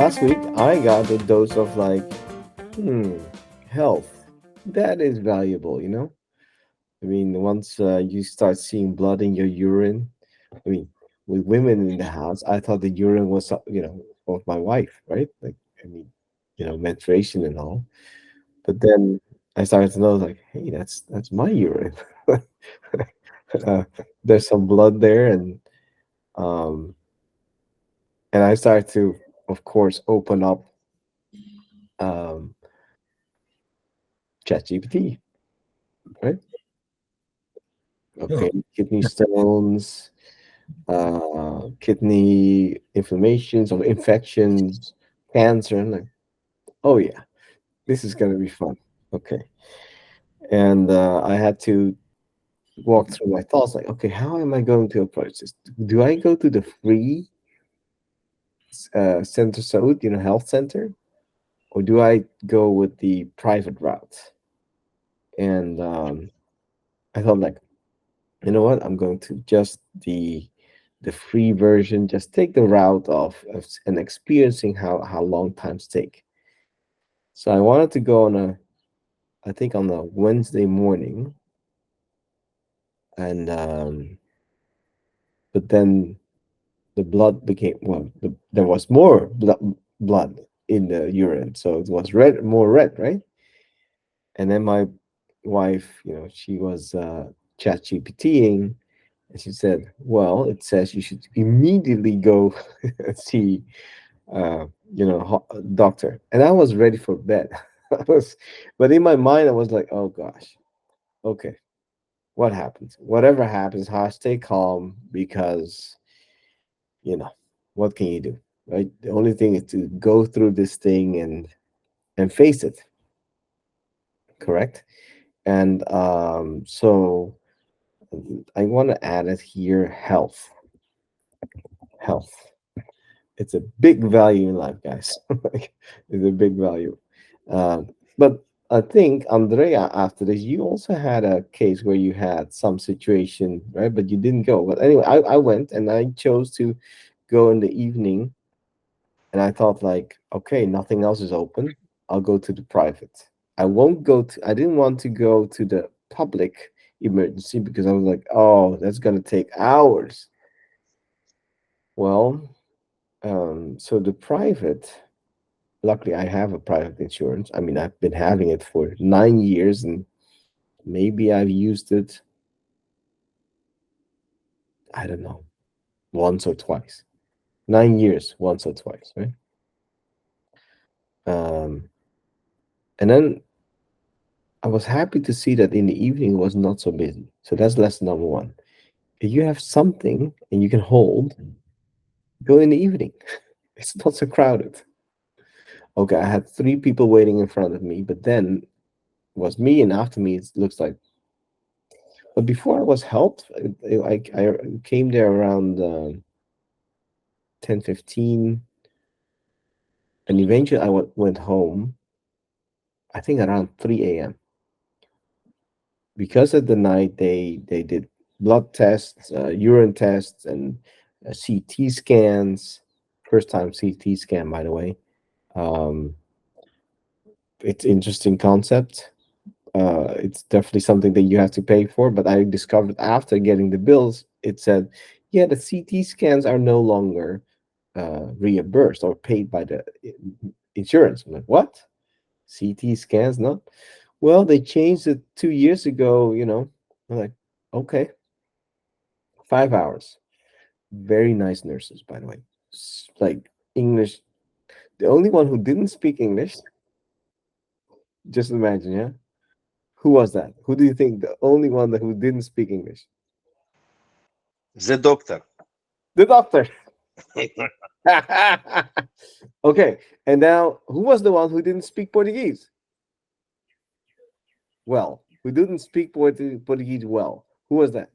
last week I got a dose of like, hmm, health. That is valuable, you know? I mean, once you start seeing blood in your urine, I mean, with women in the house, I thought the urine was, of my wife, right? Like, I mean, menstruation and all. But then I started to know, like, hey, that's my urine. uh, there's some blood there, um, and I started to, of course, open up um, ChatGPT, right? Oh, Okay, kidney stones, kidney inflammations or infections, cancer. And like, oh yeah, this is gonna be fun. Okay, and I had to walk through my thoughts. Like, okay, how am I going to approach this? Do I go to the free center, so health center, or do I go with the private route? And I thought, like, you know what? I'm going to just the free version. Just take the route of and experiencing how long times take. So I wanted to go on I think on a Wednesday morning, and but then the blood became there was more blood in the urine, so it was red, more red, right? And then my wife, she was chat GPTing, and she said, well, it says you should immediately go see uh, doctor. And I was ready for bed. I was, but in my mind, I was like, oh gosh, okay, what happens? Whatever happens, I stay calm because, you know, what can you do, right? The only thing is to go through this thing and face it, correct? And I want to add it here, health. It's a big value in life, guys. Like, it's a big value. Um, but I think Andrea, after this, you also had a case where you had some situation, right? But you didn't go. But anyway, I went and I chose to go in the evening, and I thought like, okay, nothing else is open. I'll go to the private. I won't go to. I didn't want to go to the public emergency because I was like, oh, that's gonna take hours. Well, so the private. Luckily, I have a private insurance. I mean, I've been having it for 9 years, and maybe I've used it, I don't know, once or twice. 9 years, once or twice, right? Um, and then I was happy to see that in the evening it was not so busy. So that's lesson number one. If you have something and you can hold, go in the evening. It's not so crowded. Okay, I had three people waiting in front of me, but then it was me, and after me, it looks like. But before I was helped, I came there around 10:15, and eventually I went home. I think around 3 a.m. Because of the night they did blood tests, urine tests, and CT scans. First time CT scan, by the way. Um, it's interesting concept. It's definitely something that you have to pay for. But I discovered after getting the bills, it said, yeah, the CT scans are no longer reimbursed or paid by the insurance. I'm like, what? CT scans, not? Well, they changed it 2 years ago. I'm like, okay, 5 hours. Very nice nurses, by the way. Like English. The only one who didn't speak English. Just imagine, yeah. Who was that? Who do you think the only one that who didn't speak English? the doctor. The doctor. Okay, and now who was the one who didn't speak Portuguese? Well, who didn't speak Portuguese well? Who was that?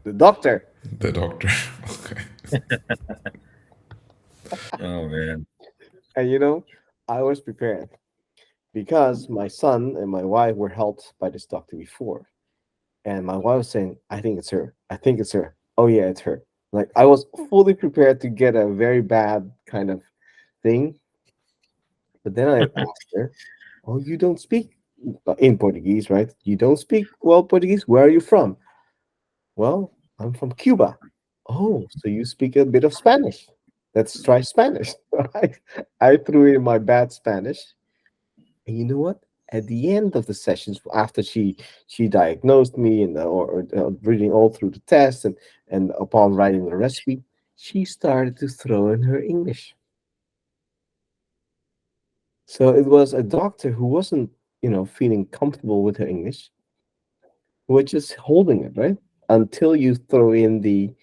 The doctor. The doctor. Okay. Oh man. And I was prepared because my son and my wife were helped by this doctor before. And my wife was saying, I think it's her. I think it's her. Oh, yeah, it's her. Like I was fully prepared to get a very bad kind of thing, but then I asked her, "Oh, you don't speak in Portuguese, right? You don't speak well Portuguese. Where are you from?" "Well, I'm from Cuba." "Oh, so you speak a bit of Spanish. Let's try Spanish." I, I threw in my bad Spanish, and you know what? At the end of the sessions, after she diagnosed me and reading all through the test and upon writing the recipe, she started to throw in her English. So it was a doctor who wasn't, feeling comfortable with her English, who was just holding it, right? Until you throw in the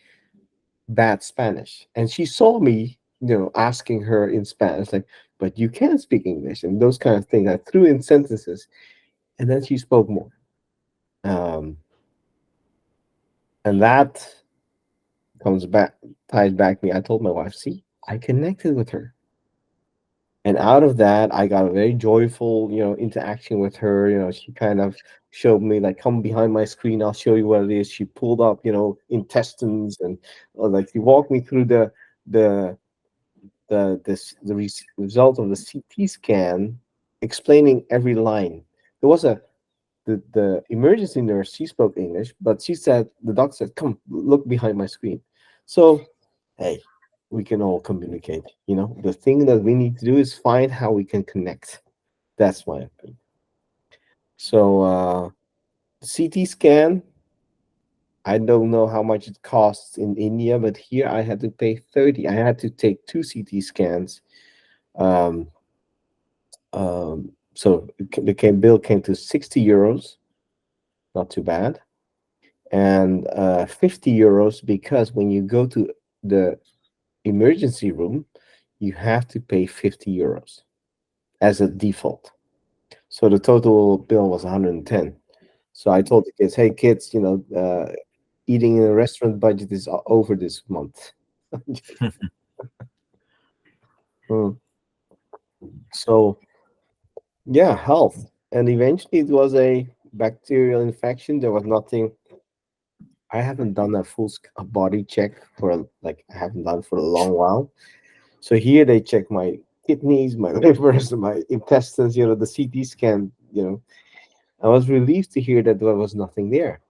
bad Spanish. And she saw me, asking her in Spanish, like, but you can speak English and those kind of things. I threw in sentences and then she spoke more. Um, and that comes back, ties back me. I told my wife, see, I connected with her. And out of that, I got a very joyful, interaction with her. She kind of showed me like, come behind my screen, I'll show you what it is. She pulled up, intestines and like she walked me through the result of the CT scan, explaining every line. There was the emergency nurse. She spoke English, but she said the doctor said, "Come, look behind my screen." So, hey, we can all communicate. The thing that we need to do is find how we can connect. That's my opinion. So, CT scan. I don't know how much it costs in India, but here I had to pay 30. I had to take two CT scans. Um, so bill came to 60 euros, not too bad, and 50 euros because when you go to the emergency room, you have to pay 50 euros as a default. So the total bill was 110. So I told the kids, hey, kids, eating in a restaurant budget is over this month. Mm. So, yeah, health. And eventually it was a bacterial infection. There was nothing. I haven't done a a body check like I haven't done for a long while. So here they check my kidneys, my livers, my intestines. The CT scan. I was relieved to hear that there was nothing there,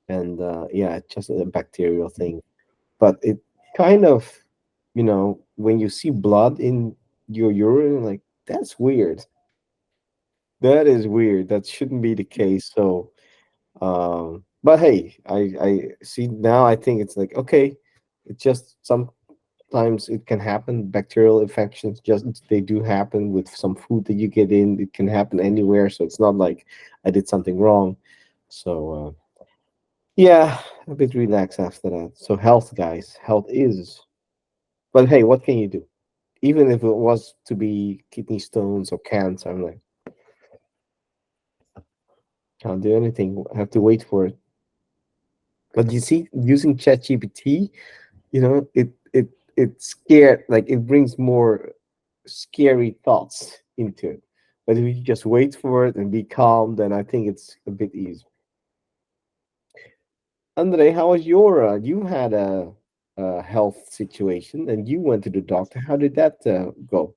and yeah, it's just a bacterial thing. But it kind of, when you see blood in your urine, like that's weird. That is weird. That shouldn't be the case. So, but hey, I see now. I think it's like okay, it's just sometimes it can happen. Bacterial infections just they do happen with some food that you get in. It can happen anywhere, so it's not like I did something wrong. So yeah, a bit relaxed after that. So health, guys, health is. But hey, what can you do? Even if it was to be kidney stones or cancer, I'm like can't do anything. I have to wait for it. But you see, using ChatGPT, it scared like it brings more scary thoughts into it. But if you just wait for it and be calm, then I think it's a bit easier. Andre, how was you had a health situation and you went to the doctor. How did that go?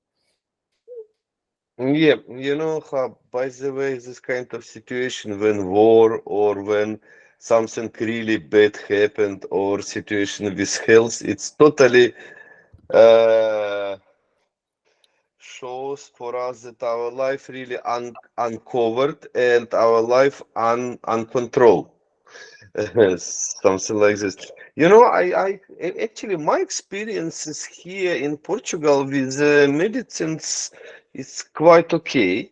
Yeah, how, by the way, this kind of situation when war or when something really bad happened or situation with health, it's totally uh, shows for us that our life really uncovered and our life uncontrolled. Something like this. Actually, my experiences here in Portugal with medicines is quite okay.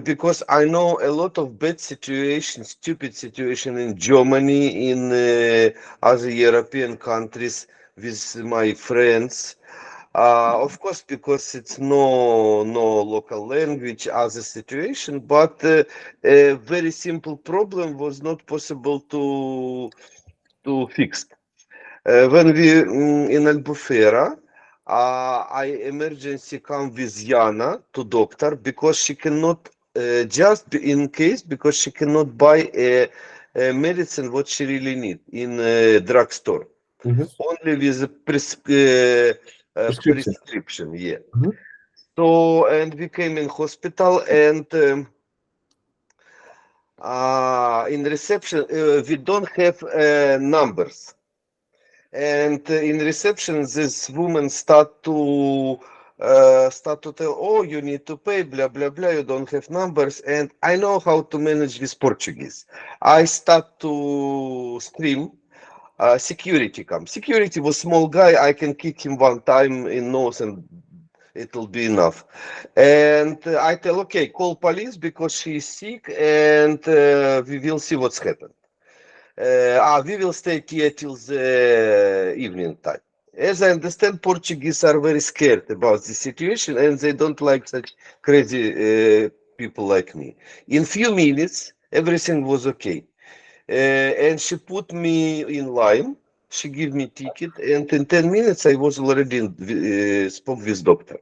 Because I know a lot of bad situations, stupid situation in Germany, in other European countries with my friends. Of course, because it's no local language, other situation, but a very simple problem was not possible to fix. When we in Albufeira, I emergency come with Yana to doctor because she cannot in case because she cannot buy a medicine what she really need in a drugstore. Hmm. only with a Prescription. prescription. Yeah. Hmm. So, and we came in hospital, and in reception, we don't have numbers. And in reception, this woman start to tell, oh, you need to pay, blah blah blah. You don't have numbers, and I know how to manage with Portuguese. I start to scream. Security comes. Security was small guy. I can kick him one time in nose, and it'll be enough. And I tell, okay, call police because she's sick, and we will see what's happened. We will stay here till the evening time. As I understand, Portuguese are very scared about the situation, and they don't like such crazy people like me. In few minutes, everything was okay, and she put me in line. She gave me ticket, and in 10 minutes, I was already spoke with doctor.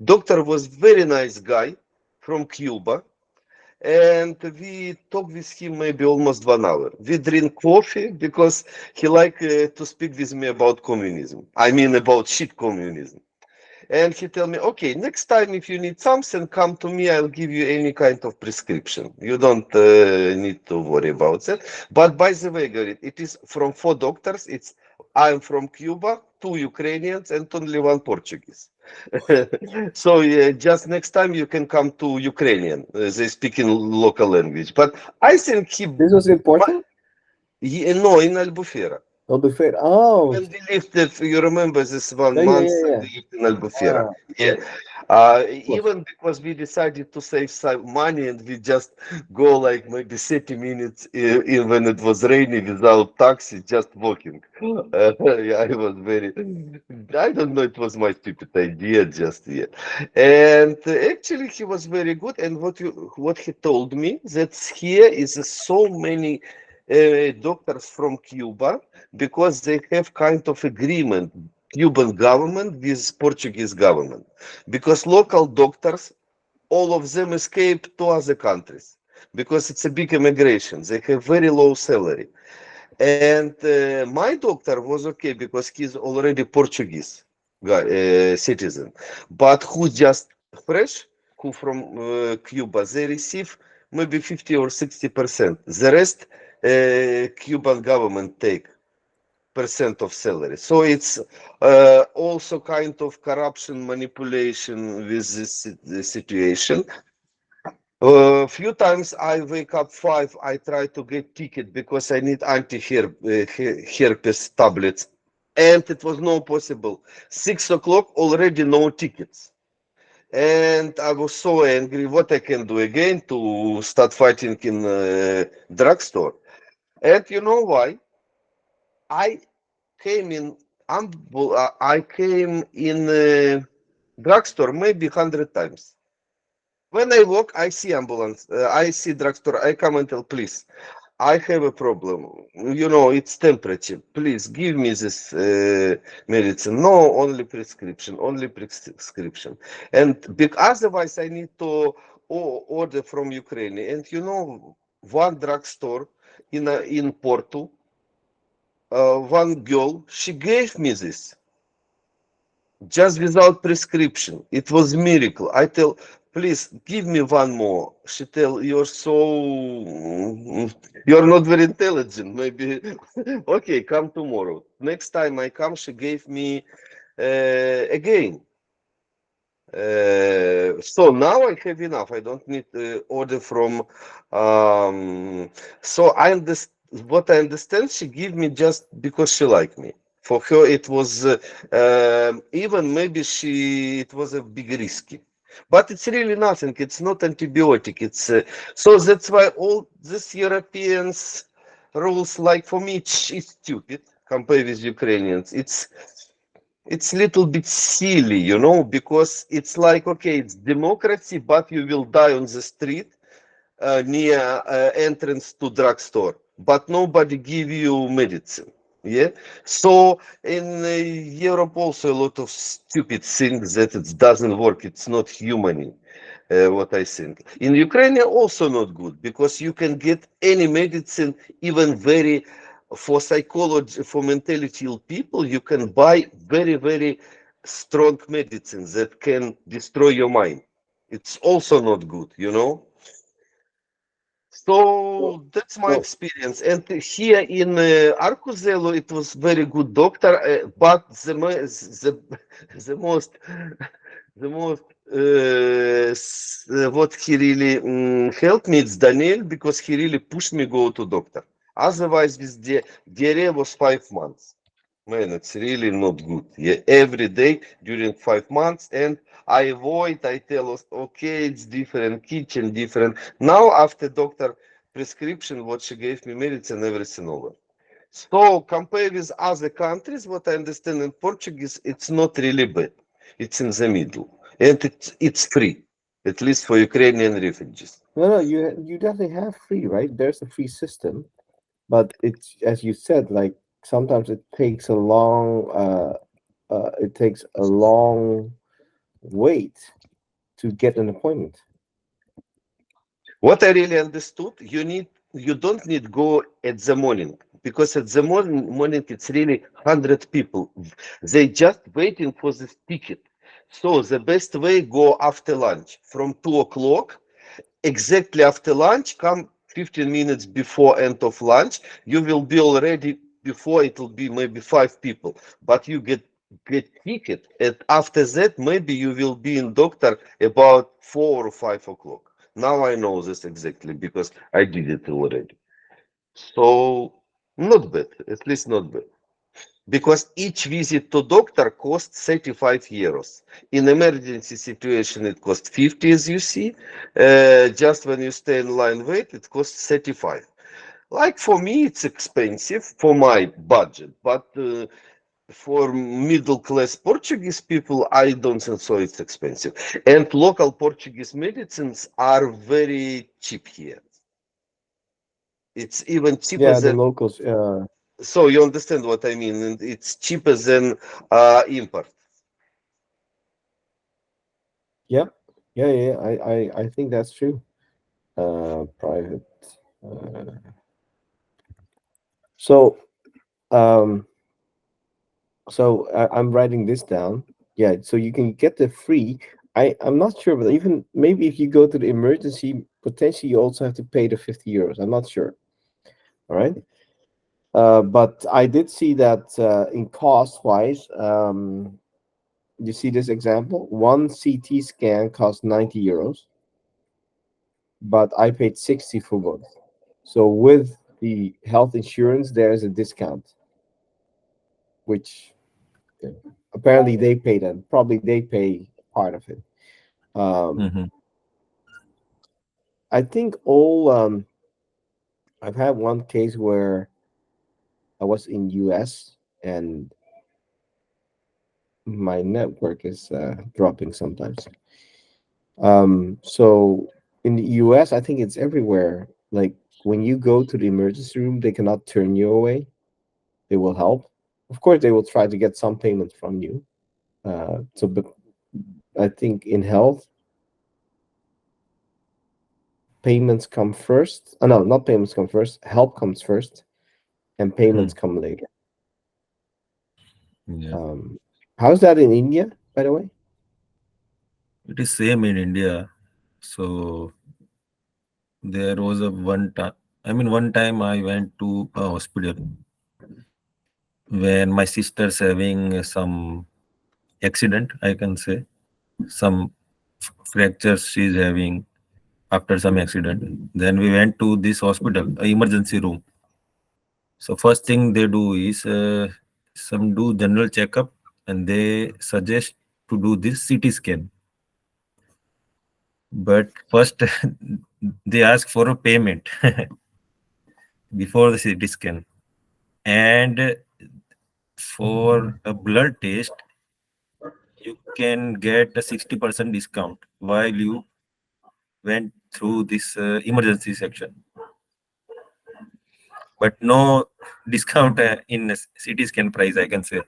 Doctor was very nice guy from Cuba, and we talk with him maybe almost 1 hour. We drink coffee because he like to speak with me about communism. I mean about shit communism. And he tell me, okay, next time if you need something, come to me. I'll give you any kind of prescription. You don't need to worry about that. But by the way, Garit, it is from 4 doctors. It's I'm from Cuba, 2 Ukrainians, and only one Portuguese. So just next time you can come to Ukrainian. They speak in local language. But I think This was important. no, in Albufeira. Oh, buffet. Oh, When we lived, if you remember this one yeah, yeah, month, yeah, yeah. we lived in Albufeira. Ah, Yeah. of course. Even because we decided to save some money and we just go like maybe 30 minutes in when it was rainy without taxi, just walking. Yeah, I was very, I don't know, it was my stupid idea just yet. And actually he was very good. And what he told me that here is so many doctors from Cuba because they have kind of agreement, Cuban government with Portuguese government, because local doctors, all of them escaped to other countries because it's a big immigration. They have very low salary. And my doctor was okay because he's already Portuguese guy, citizen, but who just fresh, who from Cuba, they receive maybe 50 or 60%. The rest Cuban government take percent of salary. So it's also kind of corruption manipulation with this situation. A few times I wake up 5, I try to get ticket because I need anti-herpes tablets, and it was no possible. 6 o'clock already no tickets, and I was so angry. What I can do again to start fighting in drugstore? And you know why? I came in I came in drugstore maybe 100 times. When I walk, I see ambulance, I see drugstore. I come and tell, please, I have a problem. It's temperature. Please give me this medicine. No, only prescription, only prescription. And otherwise, I need to order from Ukraine. And one drugstore in Porto, one girl, she gave me this just without prescription. It was miracle. I tell, please give me one more. She tell, you're not very intelligent. Maybe okay, come tomorrow. Next time I come, she gave me again. So now I have enough. I don't need to order from. So I understand what I understand. She give me just because she like me. For her, it was even maybe it was a big risky, but it's really nothing. It's not antibiotic. It's so that's why all these Europeans rules, like for me, it's stupid compared with Ukrainians. It's little bit silly, because it's like, okay, it's democracy, but you will die on the street near entrance to drugstore, but nobody give you medicine. Yeah. So in Europe also a lot of stupid things that it doesn't work. It's not human. What I think in Ukraine also not good because you can get any medicine, even very for psychology, for mentally ill people, you can buy very, very strong medicines that can destroy your mind. It's also not good, you know. Well, So that's my well, experience. And here in Arcuzelo, it was very good doctor, but the most the most what he really helped me is Daniel because he really pushed me go to doctor. Otherwise, this diarrhea was 5 months. Man, it's really not good. Yeah, every day during 5 months, and I avoid. I tell us, okay, it's different kitchen, different. Now after doctor prescription, what she gave me medicine, everything over. So compare with other countries, what I understand in Portuguese, it's not really bad. It's in the middle, and it's free, at least for Ukrainian refugees. no, you definitely have free, right? There's a free system, but it's as you said, like sometimes it takes a long wait to get an appointment. What I really understood, you don't need go at the morning because at the morning it's really 100 people. They just waiting for this ticket. So the best way go after lunch from 2 o'clock exactly after lunch. Come 15 minutes before end of lunch. You will be already before it will be maybe 5 people, but you get ticket, and after that maybe you will be in doctor about 4 or 5 o'clock. Now I know this exactly because I did it already. So not bad, at least not bad. Because each visit to doctor costs 35 euros. In emergency situation, it costs 50, as you see. Just when you stay in line wait, it costs 35. Like for me, it's expensive for my budget, but for middle class Portuguese people, I don't think so. It's expensive, and local Portuguese medicines are very cheap here. It's even cheaper Yeah, the than. locals. So you understand what I mean? And it's cheaper than import. Yep. Yeah. I think that's true. Private. Uh, so um, I'm writing this down. Yeah. So you can get the free. I'm not sure, but even maybe if you go to the emergency, potentially you also have to pay the 50 euros. I'm not sure. All right. But I did see that in cost wise, you see this example. One CT scan costs 90 euros, but I paid 60 for both. So with the health insurance, there is a discount, which uh, apparently they pay them. Probably they pay part of it. Um, Hmm. I think all I've had one case where I was in US and my network is dropping sometimes. So in the US, I think it's everywhere. Like when you go to the emergency room, they cannot turn you away. They will help. Of course, they will try to get some payment from you. But I think in health, payments come first. No, not payments come first. Help comes first, and payments Hmm. come later. Yeah. Um, how's that in India, by the way? It is same in India. So there was a one time. I mean, one time I went to a hospital when my sister's having some accident. I can say some fractures she's having after some accident. Then we went to this hospital, a emergency room. So first thing they do is some do general checkup and they suggest to do this CT scan. But first they ask for a payment before the CT scan. And for a blood test, you can get a 60% discount while you went through this emergency section. But no discount in CT scan price, I can say.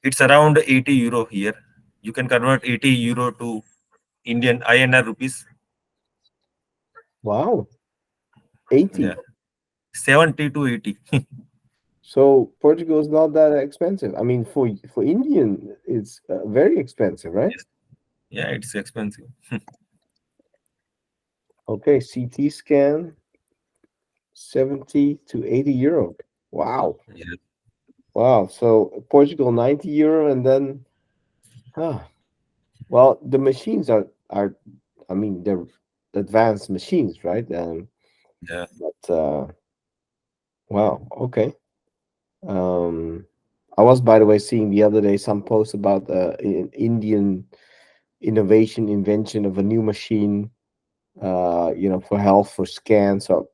It's around 80 euro here. You can convert 80 euro to Indian INR rupees. Wow, Yeah, 80. 70 to 80. So Portugal is not that expensive. I mean, for Indian, it's very expensive, right? Yes. Yeah, it's expensive. Okay, CT scan, 70 to 80 euro. Wow. Yes. Wow. So Portugal 90 euro, and then huh. Well, the machines are I mean they're advanced machines, right? Yeah. But wow, okay. Um I was, by the way, seeing the other day some post about Indian innovation invention of a new machine, for health, for scans. So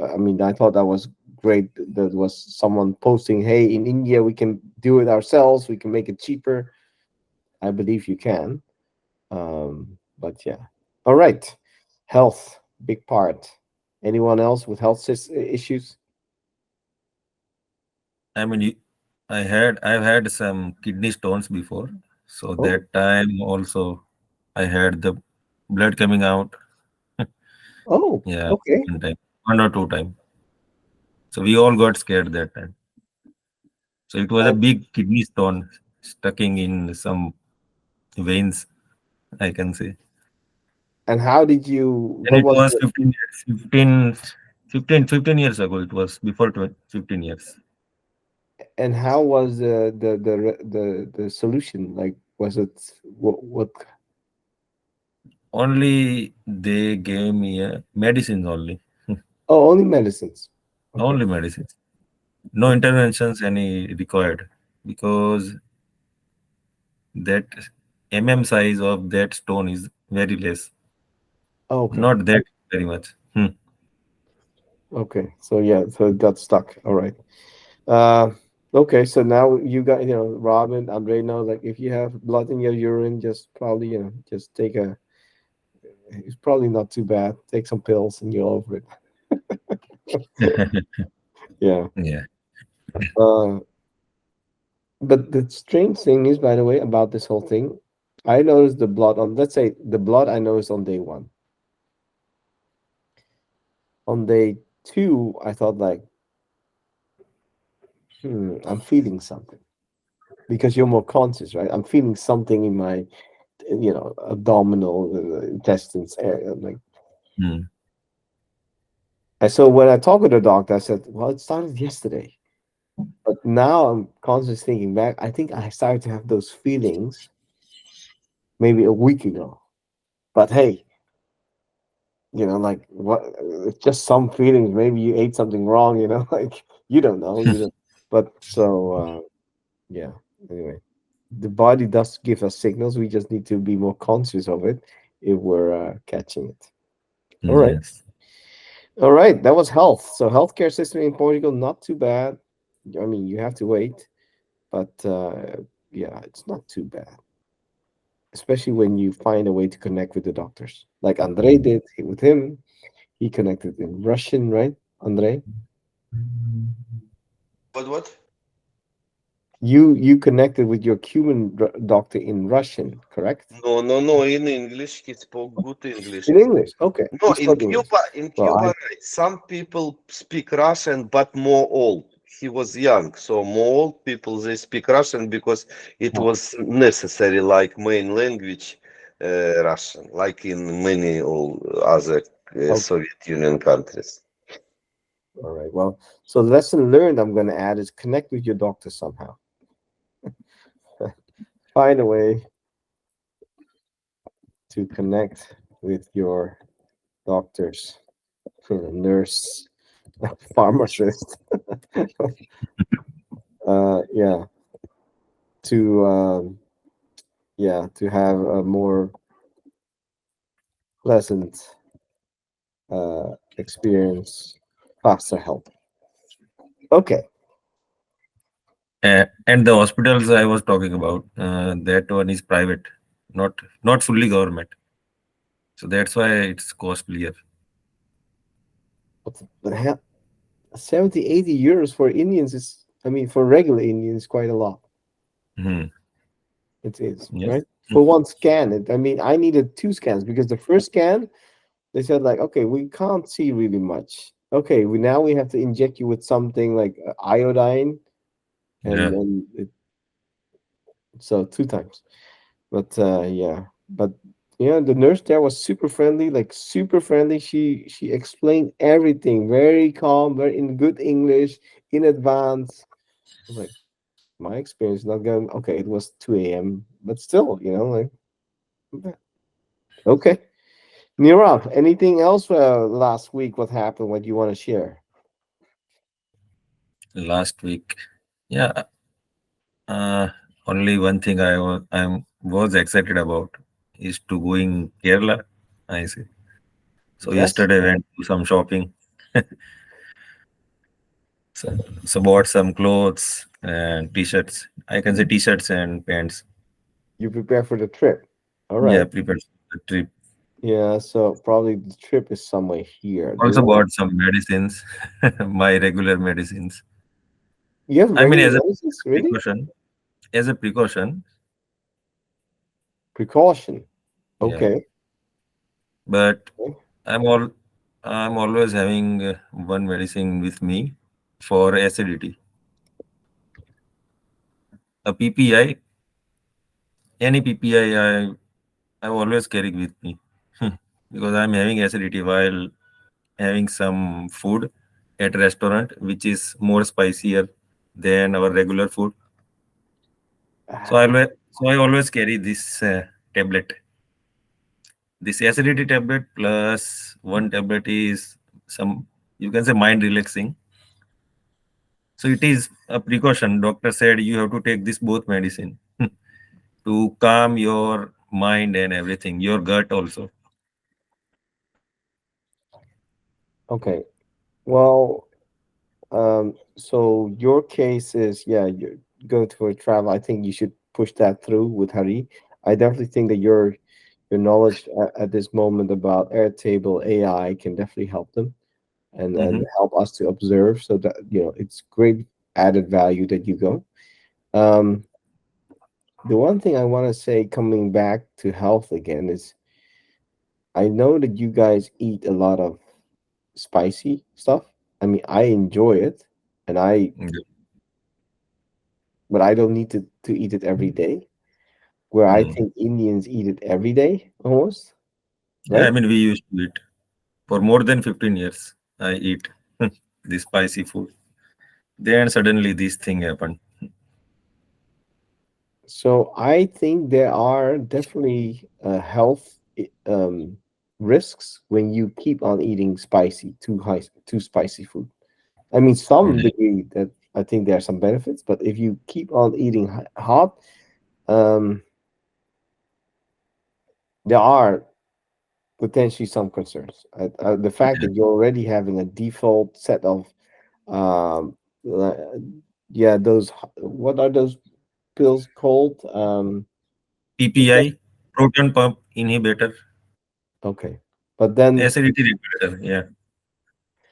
I mean, I thought that was great. There was someone posting, hey, in India we can do it ourselves, we can make it cheaper. I believe you can. But yeah. All right. Health, big part. Anyone else with health issues? I mean, I've had some kidney stones before. So Oh, that time also I had the blood coming out. oh, Yeah, okay. one time, one or two time. So we all got scared that time. So it was a And, big kidney stone stucking in some veins, I can say. and how did you, And what it was was the, 15 years, 15 years ago. It was before 15 years. and how was the solution? Like, was it, what, Only they gave me medicines only. oh, only medicines. Okay. Only medicines. No interventions any required because that size of that stone is very less. Oh, okay. Not that very much. Okay. So yeah, so it got stuck. All right. Uh, okay. So now you got, Robin, Andre knows, like, if you have blood in your urine, just probably, just take a, it's probably not too bad. Take some pills and you're over it. Yeah. Yeah. Uh, but the strange thing is, by the way, about this whole thing, I noticed the blood on, let's say the blood I noticed on day one. On day two, I thought like, I'm feeling something, because you're more conscious, right? I'm feeling something in my, abdominal, intestines area. I'm like, Hmm. and so when I talked with the doctor, I said, well, it started yesterday. But now I'm constantly thinking back. I think I started to have those feelings maybe a week ago. But hey, like, what? It's just some feelings. Maybe you ate something wrong. Like, you don't know. You know. But so yeah. Anyway, the body does give us signals. We just need to be more conscious of it if we're catching it. All right. Yes. All right. That was health. So healthcare system in Portugal, not too bad. I mean, you have to wait, but yeah, it's not too bad, especially when you find a way to connect with the doctors, like Andrei did with him. He connected in Russian, right, Andrei? What? You connected with your Cuban doctor in Russian, correct? No, no, no. In English, he spoke good English. In English. Okay, No, he spoke English. In Well, Cuba, right, some people speak Russian, but more old. He was young, so more old people they speak Russian because it oh, was necessary, like main language, Russian, like in many all other okay. Soviet Union countries. All right. Well, so lesson learned I'm going to add is connect with your doctor somehow. Find a way to connect with your doctors, nurse, pharmacist. Yeah, to yeah, to have a more pleasant experience, faster help. Okay. And the hospitals I was talking about, that one is private, not fully government. So that's why it's costlier. What the hell? 70, 80 euros for Indians is, I mean, for regular Indians, quite a lot. Hmm. It is, Yes. right? For one scan, I mean, I needed two scans because the first scan, they said, like, okay, we can't see really much. Okay, now we have to inject you with something like iodine, and Yeah. so two times. But yeah, but yeah, the nurse there was super friendly, like super friendly. She explained everything very calm, very in good English in advance. I was like, my experience not going okay. It was 2 a.m., but still, like okay. Nirav, anything else last week? What happened? What you want to share? Last week. Yeah. Uh, Only one thing I was excited about is to going Kerala. I see. So Yes, yesterday went to some shopping. So, so bought some clothes and t-shirts. I can say t-shirts and pants. you prepare for the trip. All Yeah, right. prepared for the trip. Yeah, so probably the trip is somewhere here. Do you Also want? bought some medicines, my regular medicines. You have I mean, regular medicines, really? as a precaution, Precaution. yeah. Okay. But Okay. I'm all I'm always having one medicine with me for acidity. A PPI, any PPI, I always carry with me because I'm having acidity while having some food at restaurant, which is more spicier than our regular food. Ah, So I always carry this tablet. This acidity tablet plus one tablet is some, you can say, mind relaxing. So it is a precaution. Doctor said you have to take this both medicine to calm your mind and everything, your gut also. okay. Well, so your case is, yeah, you go to a travel. I think you should push that through with Hari. I definitely think that your knowledge at this moment about Airtable AI can definitely help them and Hmm. help us to observe. So that it's great added value that you go. Um, the one thing I want to say, coming back to health again, is I know that you guys eat a lot of spicy stuff. I mean, I enjoy it, and but I don't need to eat it every day. Where I Mm. think Indians eat it every day, almost, Yeah, I right? mean, we used to eat for more than 15 years. I eat this spicy food. Then suddenly this thing happened. So I think there are definitely health risks when you keep on eating too spicy food. I mean, some Yeah. degree that I think there are some benefits, but if you keep on eating hot, um, there are potentially some concerns. The fact that you're already having a default set of, um, uh, yeah, what are those pills called? PPI, proton pump inhibitor, Okay, but then acidity regulator. Yeah.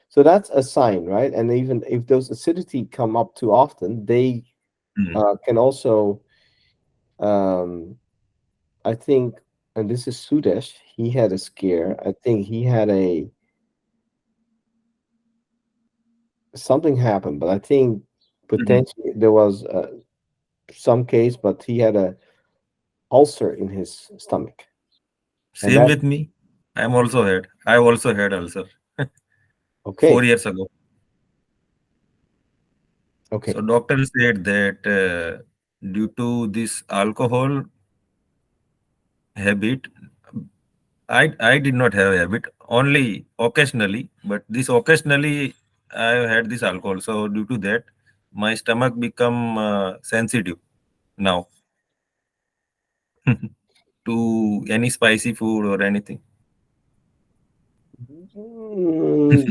so that's a sign, right? And even if those acidity come up too often, they Mm. can also, um, I think, and this is Sudesh. He had a scare. I think he had a something happened, but I think Mhm. potentially there was some case, but he had a ulcer in his stomach, and Same that with me. I also had ulcer four okay, years ago. So okay. doctor said that due to this alcohol habit, I did not have a habit, only occasionally, but this occasionally I had this alcohol. So due to that, my stomach become sensitive now to any spicy food or anything.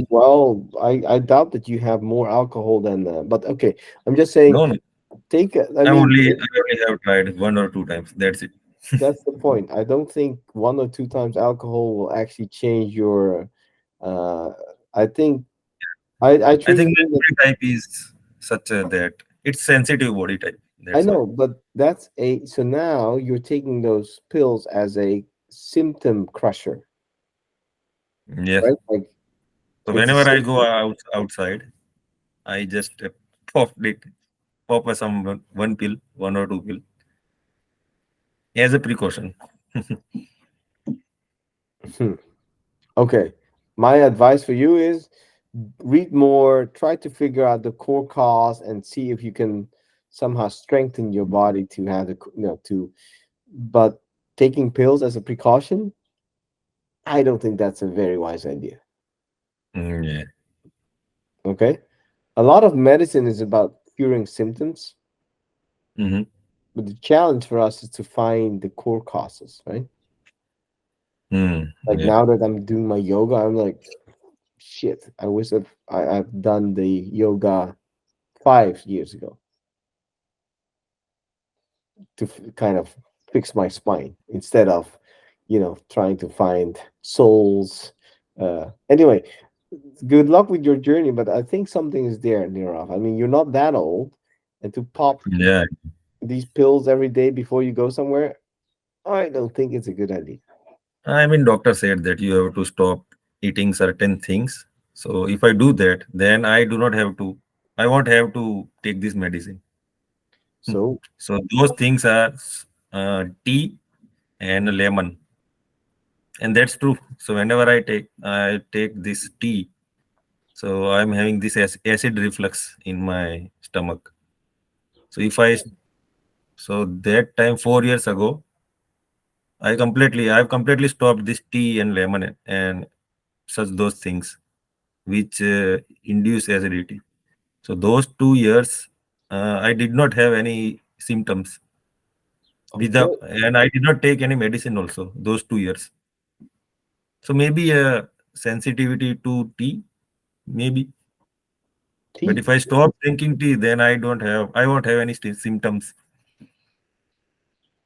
Well, I doubt that you have more alcohol than that, but okay. I'm just saying, No, no. I mean, I only have tried one or two times. That's it. that's the point. I don't think one or two times alcohol will actually change your. Uh, I think I I truly think my think that body type is such a that it's sensitive body type. I That's why. know, but that's a so now you're taking those pills as a symptom crusher, Yes. right? Like So It's a whenever I go safety. outside, I just pop it, pop some one pill, one or two pill as a precaution. Hmm. Okay. My advice for you is read more, try to figure out the core cause and see if you can somehow strengthen your body to have to but taking pills as a precaution, I don't think that's a very wise idea. Yeah. Okay? A lot of medicine is about curing symptoms, Hmm. but the challenge for us is to find the core causes, right? Like Yeah. now that I'm doing my yoga, I'm like, shit, I wish I've done the yoga 5 years ago to kind of fix my spine instead of, trying to find souls. Anyway, good luck with your journey, but I think something is there, Nirav. I mean, you're not that old, and to pop Yeah. these pills every day before you go somewhere, I don't think it's a good idea. I mean, doctor said that you have to stop eating certain things. So if I do that, then I do not have to. I won't have to take this medicine. So So those things are tea and lemon, and that's true. So whenever I take this tea, so I'm having this acid reflux in my stomach. So if I so that time 4 years ago, I've completely stopped this tea and lemon and such those things which induce acidity. So those 2 years, I did not have any symptoms oh, without, good. and I did not take any medicine also those 2 years. So maybe a sensitivity to tea, maybe. But Tea. if I stop drinking tea, then I won't have any symptoms.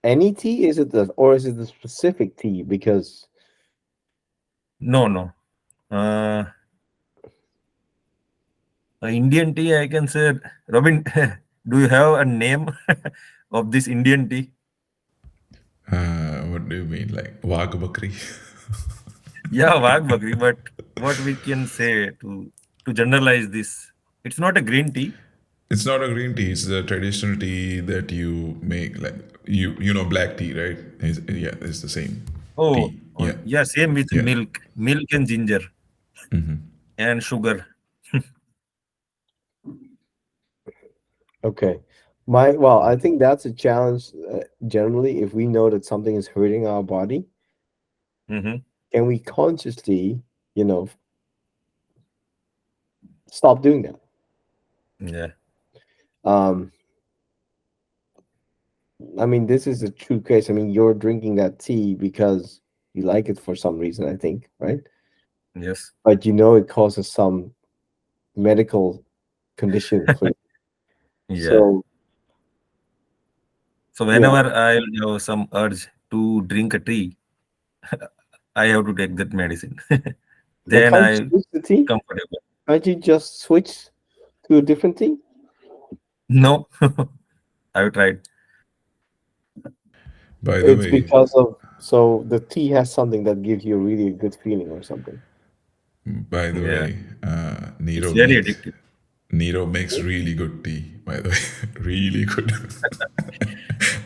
Any tea? Is it or is it the specific tea? Because No, no. Uh, Indian tea, I can say. Robin, do you have a name of this Indian tea? What do you mean, like Wagh Bakri? Yeah, Wagh Bakri, but what we can say to generalize this, it's not a green tea. It's not a green tea. It's a traditional tea that you make, like you know black tea, right? Yeah, it's the same Oh, tea. oh, Yeah, yeah, same with yeah. milk and ginger and sugar. okay, I think that's a challenge. Generally, if we know that something is hurting our body, Hmm. can we consciously, you know, stop doing that? Yeah, Um, I mean, this is a true case. I mean, you're drinking that tea because you like it for some reason, I think, right? yes, But you know it causes some medical condition for you. yeah. So, So you know, whenever I have some urge to drink a tea, I have to take that medicine. but Then can't I you switch the tea? comfortable. Can't you just switch to a different tea? No, I've tried. By the It's way, because of so the tea has something that gives you really a good feeling or something. by the Yeah, way, it's Nero very makes addictive. Nero makes really good tea. By the way, really good.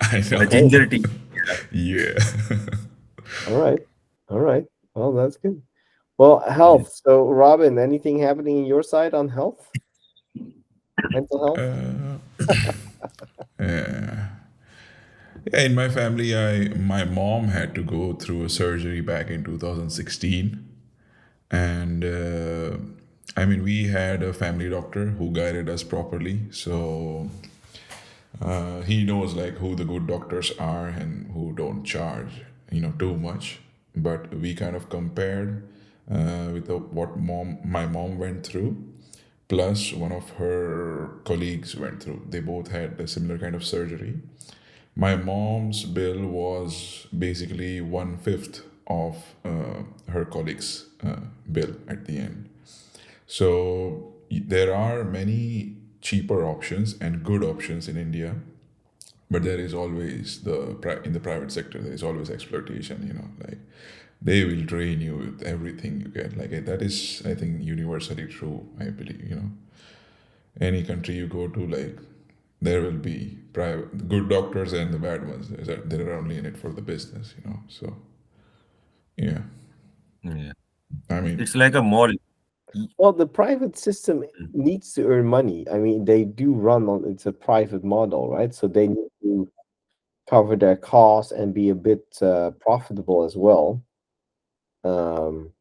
I know. The Oh, ginger tea. Yeah. all right. All right. Well, that's good. Well, Yeah. health. So, Robin, anything happening in your side on health, mental health? Yeah, in my family, I my mom had to go through a surgery back in 2016, and I mean we had a family doctor who guided us properly. So he knows like who the good doctors are and who don't charge, too much. But we kind of compared with what my mom went through, plus one of her colleagues went through. They both had a similar kind of surgery. My mom's bill was basically one fifth of her colleague's bill at the end. So there are many cheaper options and good options in India, but there is always in the private sector there is always exploitation. Like they will train you with everything you get. Like that is, I think, universally true. I believe, any country you go to, like there will be private good doctors and the bad ones. They're only in it for the business. So yeah, Yeah. I mean, It's like a mall. Y- Well, the private system mm, needs to earn money. I mean, they do run on, it's a private model, right? So they need to cover their costs and be a bit profitable as well. Um,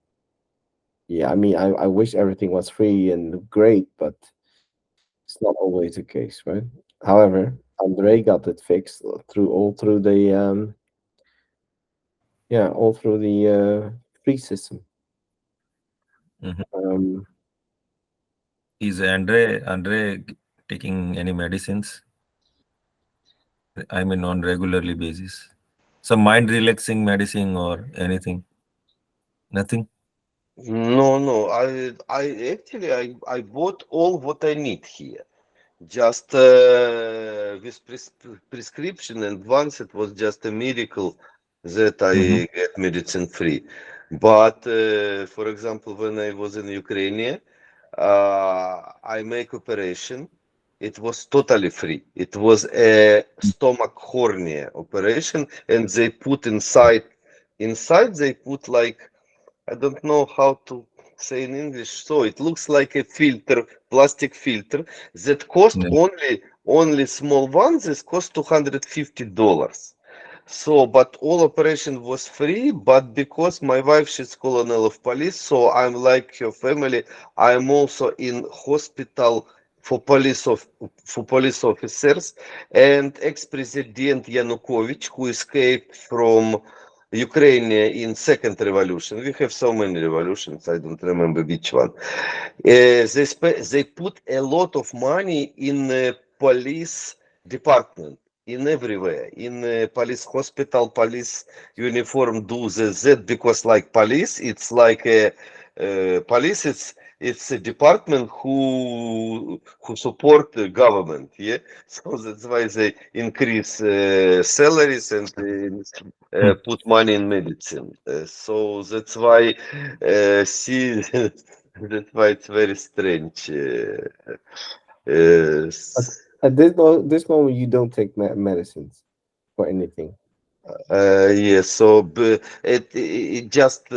yeah, I mean, I wish everything was free and great, but it's not always the case, right? However, Andre got it fixed through the yeah, all through the free system. mhm. Um, Is Andre taking any medicines? I mean, on regularly basis. Some mind relaxing medicine or anything? Nothing. No, no. I bought all what I need here. Just with prescription, and once it was just a miracle that Mm-hmm. I get medicine free. But for example, when I was in Ukraine, I make operation. It was totally free. It was a stomach hernia operation, and they put inside they put like, I don't know how to say in English. So it looks like a filter, plastic filter that cost Yeah. only small ones. This cost $250. So, but all operation was free. But because my wife she's colonel of police, so I'm like her family. I'm also in hospital for for police officers, and ex-president Yanukovych, who escaped from Ukraine in second revolution. We have so many revolutions. I don't remember which one. They put a lot of money in police department, in everywhere, in police hospital, police uniform, do the that, because like police, it's like a police. It's a department who support the government. Yeah, so that's why they increase salaries and put money in medicine. So that's why see. That's why it's very strange. but S- at this moment, you don't take medicines for anything. yeah, so it just,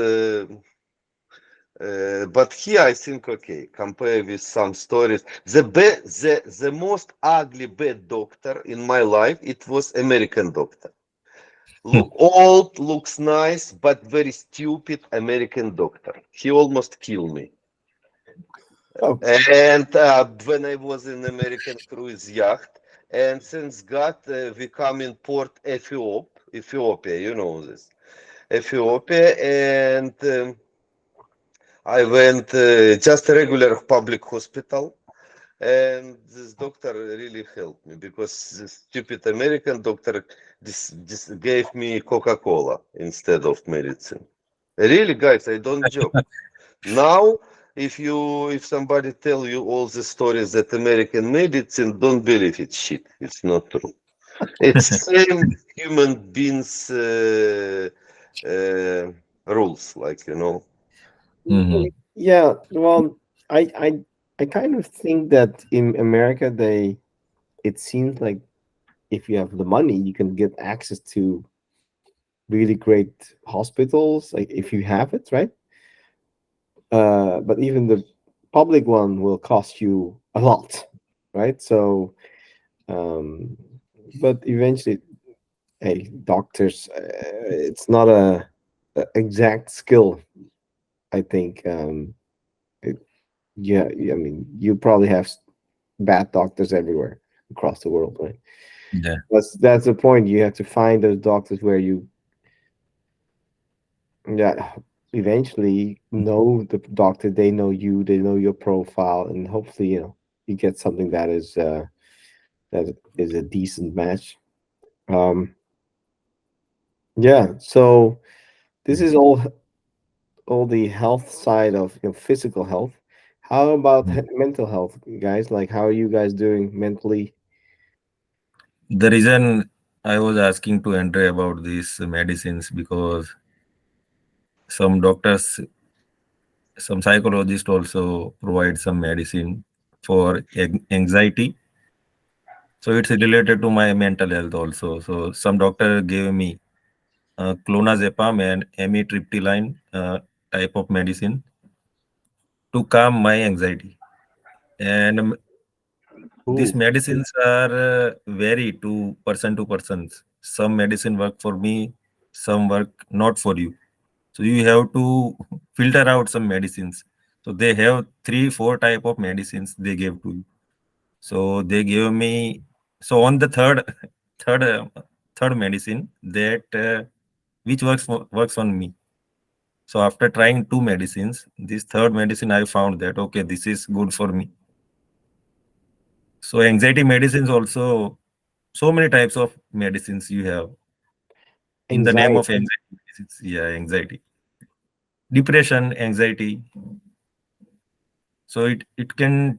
but here I think okay, compare with some stories. The most ugly bad doctor in my life, it was American doctor. Look old, looks nice, but very stupid American doctor. He almost killed me. Oh, And when I was in American cruise yacht, and since God, we come in port Ethiopia, you know this, Ethiopia, and I went just a regular public hospital, and this doctor really helped me because the stupid American doctor this gave me Coca-Cola instead of medicine. Really, guys, I don't joke. Now, if somebody tell you all the stories that American medicine, don't believe it. Shit, it's not true. It's same human beings uh, rules, like Mm-hmm. yeah. Well, I I I kind of think that in America it seems like if you have the money, you can get access to really great hospitals, like if you have it, right? But even the public one will cost you a lot, right? So, um, but eventually, hey, doctors, it's not a exact skill. I think, it, yeah, I mean, you probably have bad doctors everywhere across the world, right? Yeah. That's the point. You have to find those doctors where you, yeah, eventually know the doctor. They know you. They know your profile, and hopefully, you get something that is a decent match. Um, yeah. So this is all the health side of physical health. How about mental health, guys? Like, how are you guys doing mentally? The reason I was asking to Andre about these medicines because Some doctors, some psychologists also provide some medicine for anxiety. So it's related to my mental health also. So some doctor gave me clonazepam and amitriptyline type of medicine to calm my anxiety. And these Ooh. medicines are vary to person. Some medicine work for me, some work not for you. So you have to filter out some medicines. So they have three, four type of medicines they gave to you. So they gave me, so on the third, third medicine that which works on me. So after trying two medicines, this third medicine I found that okay, this is good for me. So anxiety medicines also, so many types of medicines you have in the name of Anxiety. anxiety medicines. Yeah, anxiety, depression, anxiety. So it can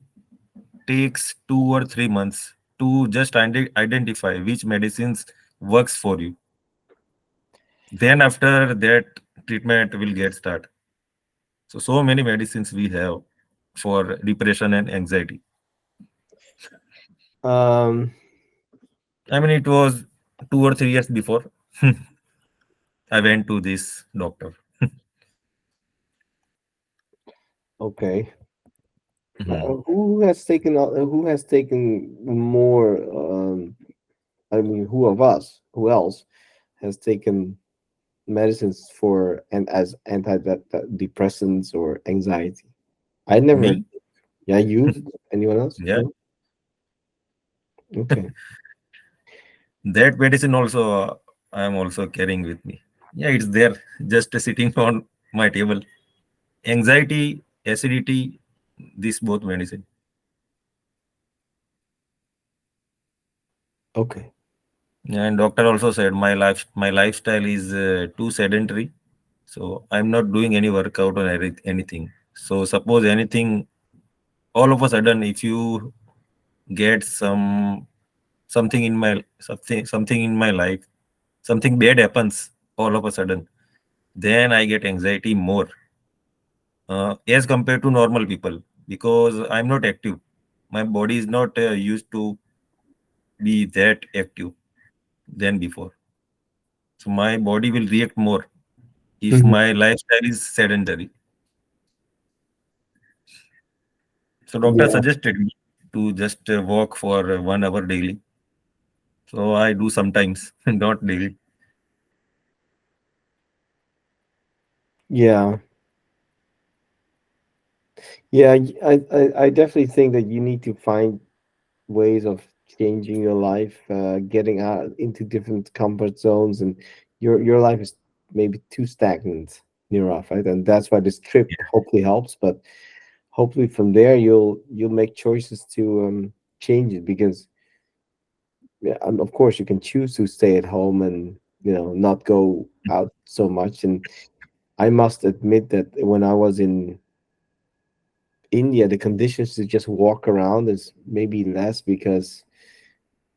takes 2 or 3 months to just identify which medicines works for you. Then after that treatment will get start. So many medicines we have for depression and anxiety. Um. I mean, it was 2 or 3 years before I went to this doctor. Okay. Mhm. Who has taken more? I mean, who of us? Who else has taken medicines for and as antidepressants or anxiety? I never. Me? Yeah, you? Anyone else? Yeah. No. Okay. That medicine also I am also carrying with me. Yeah, it's there, just sitting on my table. Anxiety, acidity, this both medicine. Okay. And doctor also said my lifestyle is too sedentary, so I'm not doing any workout or anything. So suppose anything, all of a sudden, if you get something in my life, something bad happens all of a sudden, then I get anxiety more as compared to normal people because I'm not active. My body is not used to be that active than before. So my body will react more if Mhm. my lifestyle is sedentary. So doctor Yeah. suggested me to just walk for 1 hour daily. So I do sometimes, not daily. Yeah. Yeah. I definitely think that you need to find ways of changing your life, getting out into different comfort zones, and your life is maybe too stagnant near off, right? And that's why this trip hopefully helps. But hopefully from there you'll make choices to change it because yeah, of course you can choose to stay at home and not go out so much. And I must admit that when I was in India, the conditions to just walk around is maybe less because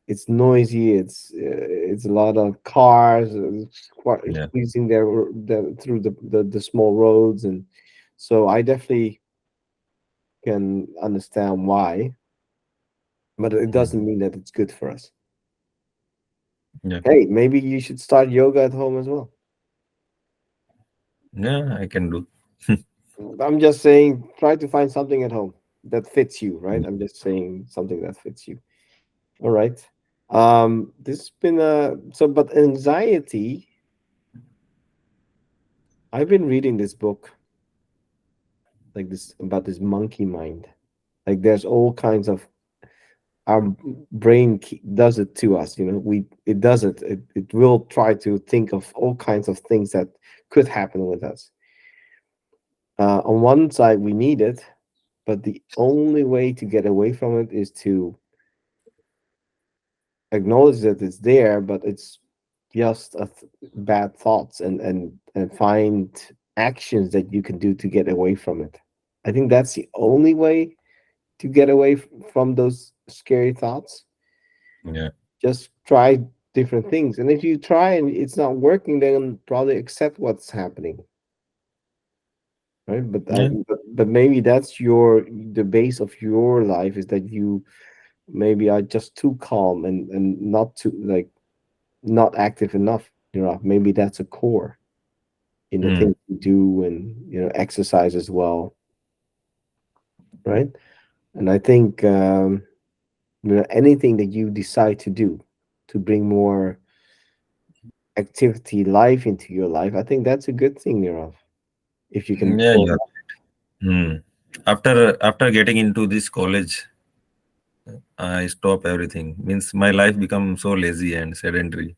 it's noisy. It's a lot of cars Yeah, squeezing through the small roads, and so I definitely can understand why, but it mm, doesn't mean that it's good for us. yeah, Hey, maybe you should start yoga at home as well. yeah. I can do. I'm just saying, try to find something at home that fits you, right? I'm just saying something that fits you. All right. This has been but anxiety. I've been reading this book like this about this monkey mind. Like there's all kinds of our brain does it to us. It does it. It will try to think of all kinds of things that could happen with us. On one side, we need it, but the only way to get away from it is to acknowledge that it's there, but it's just bad thoughts, and find actions that you can do to get away from it. I think that's the only way to get away from those scary thoughts. Yeah, Just try different things, and if you try and it's not working, then probably accept what's happening. right? Yeah. But maybe that's your the base of your life is that you maybe are just too calm and not too like not active enough. You know, maybe that's a core in the Mm. things you do and exercise as well, right? And I think anything that you decide to do to bring more activity, life into your life, I think that's a good thing, Nirav. If you can Yeah, pull yeah. Mm. After getting into this college, I stop everything. Means my life become so lazy and sedentary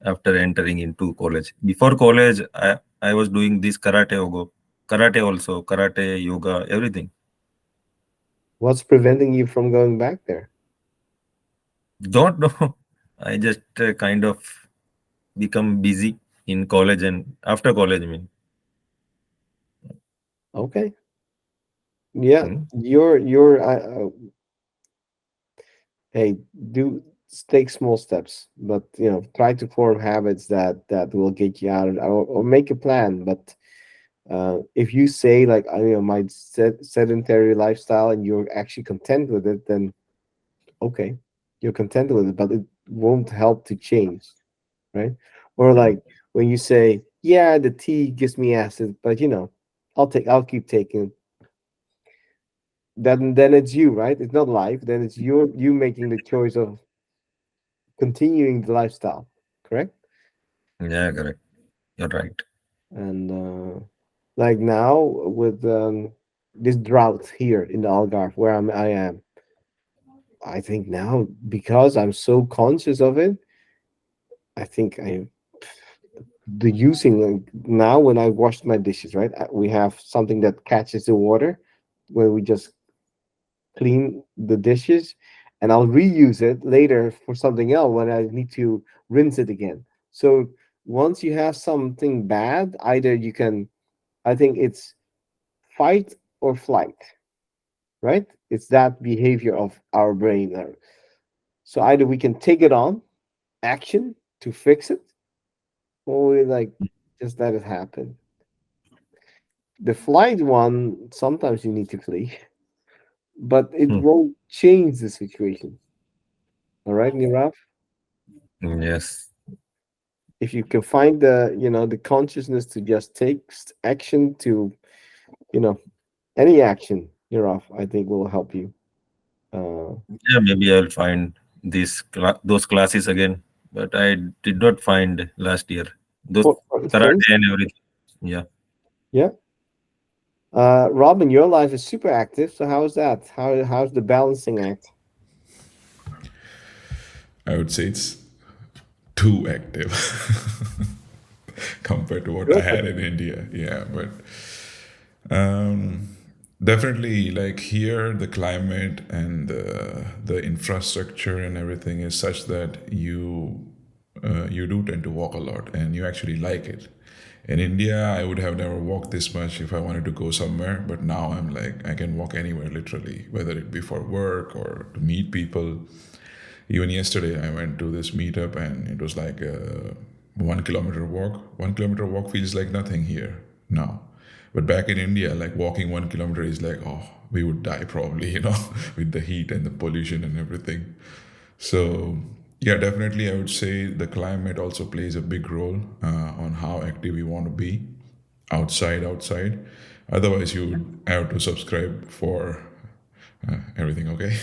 after entering into college. Before college, I was doing this karate also, karate, yoga, everything. what's preventing you from going back there? Don't know. I just kind of become busy in college and after college. I mean, Okay. Yeah, mm, hey, do take small steps, but try to form habits that will get you out of or make a plan. But if you say like my sedentary lifestyle and you're actually content with it, then okay, you're content with it, but it won't help to change, right? Or like when you say, yeah, the tea gives me acid, but I'll keep taking. Then it's you, right? It's not life. Then it's you making the choice of continuing the lifestyle, correct? yeah, correct. You're right. And like now with this drought here in the Algarve where I am, I think now because I'm so conscious of it, I think I the using now when I wash my dishes, right? We have something that catches the water when we just clean the dishes, and I'll reuse it later for something else when I need to rinse it again. So once you have something bad, either you can, I think it's fight or flight, right? It's that behavior of our brain. So either we can take it on, action to fix it, or we like just let it happen. The flight one, sometimes you need to flee, but it Hmm. won't change the situation. All right, Nirav? Yes. If you can find the consciousness to just take action to, you know, any action, Nirav, I think will help you. Uh, Yeah, maybe I'll find those classes again. But I did not find last year those for instance, karate and everything. Yeah. yeah. Robin, your life is super active. So how is that? How's the balancing act? I would say it's too active compared to what I Good. had in India. Yeah, but um, definitely, like here, the climate and the infrastructure and everything is such that you do tend to walk a lot and you actually like it. In India, I would have never walked this much if I wanted to go somewhere, but now I'm like I can walk anywhere literally, whether it be for work or to meet people. Even yesterday, I went to this meetup and it was like a 1 kilometer walk. 1 kilometer walk feels like nothing here now. But back in India, like walking 1 kilometer is like, oh, we would die probably, with the heat and the pollution and everything. So, yeah, definitely, I would say the climate also plays a big role on how active you want to be outside. Otherwise, you would have to subscribe for everything, okay?